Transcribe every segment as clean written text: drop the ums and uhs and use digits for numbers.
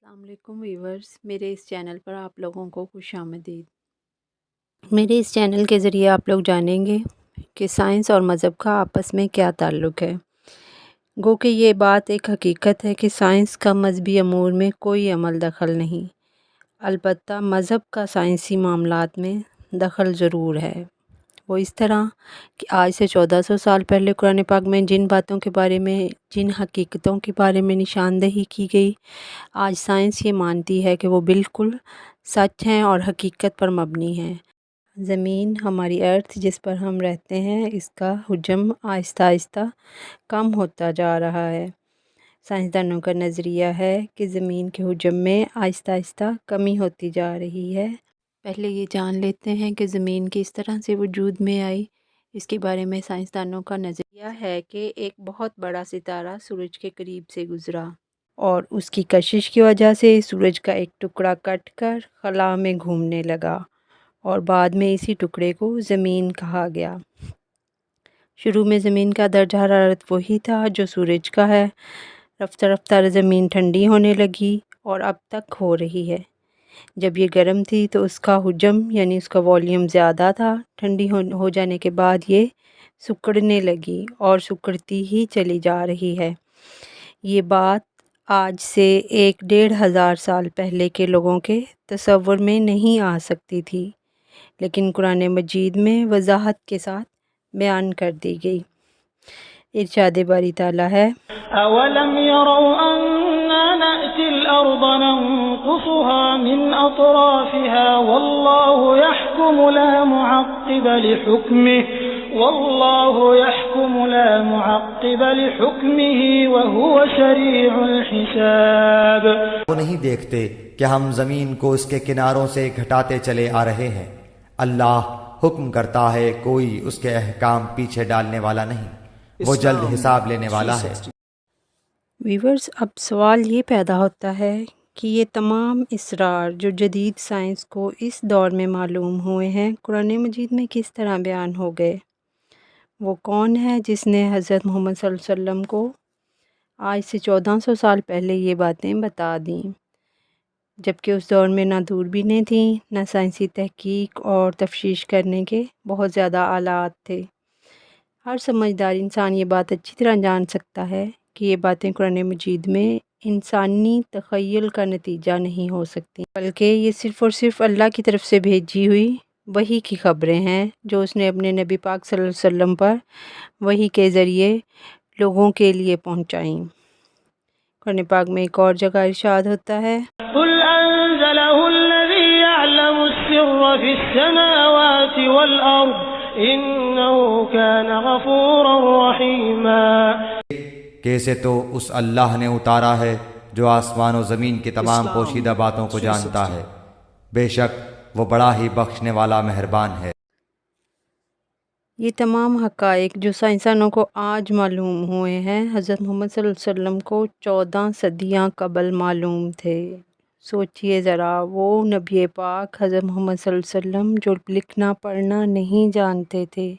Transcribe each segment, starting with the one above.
अस्सलाम वालेकुम व्यूवर्स, मेरे इस चैनल पर आप लोगों को खुशामदीद। मेरे इस चैनल के ज़रिए आप लोग जानेंगे कि साइंस और मज़हब का आपस में क्या ताल्लुक़ है। गो कि ये बात एक हकीकत है कि साइंस का मज़हबी अमूर में कोई अमल दखल नहीं, अलबत्ता मज़हब का साइंसी मामलात में दखल ज़रूर है। वो इस तरह कि आज से 1400 साल पहले कुरान पाक में जिन बातों के बारे में, जिन हकीकतों के बारे में निशानदही की गई, आज साइंस ये मानती है कि वो बिल्कुल सच हैं और हकीकत पर मबनी हैं। ज़मीन, हमारी अर्थ जिस पर हम रहते हैं, इसका हुजम आहिस्ता आहिस्ता कम होता जा रहा है। साइंसदानों का नज़रिया है कि ज़मीन के हुजम में आहिस्ता आहिस्ता कमी होती जा रही है। पहले ये जान लेते हैं कि ज़मीन किस तरह से वजूद में आई। इसके बारे में साइंसदानों का नज़रिया है कि एक बहुत बड़ा सितारा सूरज के करीब से गुज़रा और उसकी कशिश की वजह से सूरज का एक टुकड़ा कट कर खला में घूमने लगा और बाद में इसी टुकड़े को ज़मीन कहा गया। शुरू में ज़मीन का दर्जा हरारत वही था जो सूरज का है। रफ्ता रफ्ता ज़मीन ठंडी होने लगी और अब तक हो रही है। जब ये गर्म थी तो उसका हुजम यानी उसका वॉल्यूम ज़्यादा था। ठंडी हो जाने के बाद ये सिकुड़ने लगी और सिकुड़ती ही चली जा रही है। ये बात आज से 1-1.5 साल पहले के लोगों के तसव्वुर में नहीं आ सकती थी, लेकिन कुरान मजीद में वजाहत के साथ बयान कर दी गई। इरशाद बारी ताला है, अवलम यरौ अन्ना नअतिल अर्द नंकुसुहा मिन अतराफिहा वल्लाहु यहकुमु ला मुअक्किब लिहुक्मिही वल्लाहु यहकुमु ला मुअक्किब लिहुक्मिही व हुवा शरीउल हिसाब। वो नहीं देखते कि हम ज़मीन को उसके किनारों से घटाते चले आ रहे हैं। अल्लाह हुक्म करता है, कोई उसके अहकाम पीछे डालने वाला नहीं, वो जल्द हिसाब लेने वाला है। व्यूवर्स, अब सवाल ये पैदा होता है कि ये तमाम इसरार जो जदीद साइंस को इस दौर में मालूम हुए हैं, कुरान मजीद में किस तरह बयान हो गए। वो कौन है जिसने हज़रत मोहम्मद सल्लल्लाहु अलैहि वसल्लम को आज से 1400 साल पहले ये बातें बता दी, जबकि उस दौर में ना दूरबीनें थीं, ना साइंसी तहकीक और तफ्तीश करने के बहुत ज़्यादा आलात थे। हर समझदार इंसान ये बात अच्छी तरह जान सकता है कि ये बातें कुरान मजीद में इंसानी तख़य्युल का नतीजा नहीं हो सकती, बल्कि ये सिर्फ़ और सिर्फ अल्लाह की तरफ से भेजी हुई वही की ख़बरें हैं जो उसने अपने नबी पाक सल्लल्लाहु अलैहि वसल्लम पर वही के ज़रिए लोगों के लिए पहुँचाईं। कुरान पाक में एक और जगह इरशाद होता है, कुल अंज़लहुल्लज़ी यअलमु सिर्र फिस्समावाति वल अर्द इन्नहु कान गफूरर रहीमा। कैसे तो उस अल्लाह ने उतारा है जो आसमान और ज़मीन की तमाम पोशीदा बातों को जानता है, बेशक वो बड़ा ही बख्शने वाला मेहरबान है। ये तमाम हक़ाइक़ जो साइंसदानों को आज मालूम हुए हैं, हज़रत मोहम्मद सल्लल्लाहु अलैहि वसल्लम को 14 सदियाँ कबल मालूम थे। सोचिए ज़रा, वो नबी पाक हज़रत मोहम्मद सल्लल्लाहु अलैहि वसल्लम जो लिखना पढ़ना नहीं जानते थे,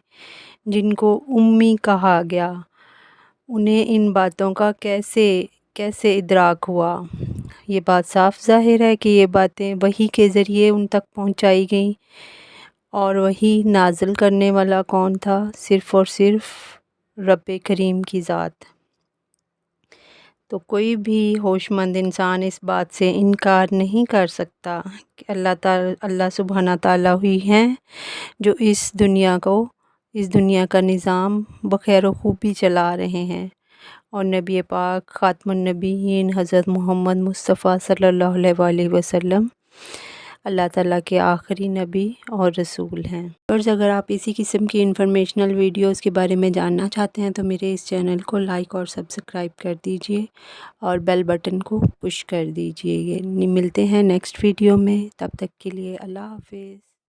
जिनको उम्मी कहा गया, उन्हें इन बातों का कैसे इदराक हुआ। ये बात साफ ज़ाहिर है कि ये बातें वही के ज़रिए उन तक पहुँचाई गईं और वही नाज़िल करने वाला कौन था, सिर्फ़ और सिर्फ रब करीम की ज़ात। तो कोई भी होशमंद इंसान इस बात से इनकार नहीं कर सकता कि अल्लाह सुब्हाना ताला ही हैं जो इस दुनिया का निज़ाम बख़ैर व खूबी चला रहे हैं और नबी पाक ख़ातमुन नबीयीन हज़रत मोहम्मद मुस्तफ़ा सल्लल्लाहु अलैहि वसल्लम अल्लाह ताला के आखिरी नबी और रसूल हैं। और अगर आप इसी किस्म की इन्फॉर्मेशनल वीडियोस के बारे में जानना चाहते हैं तो मेरे इस चैनल को लाइक और सब्सक्राइब कर दीजिए और बेल बटन को पुश कर दीजिए। मिलते हैं नेक्स्ट वीडियो में, तब तक के लिए अल्लाह हाफ़िज़।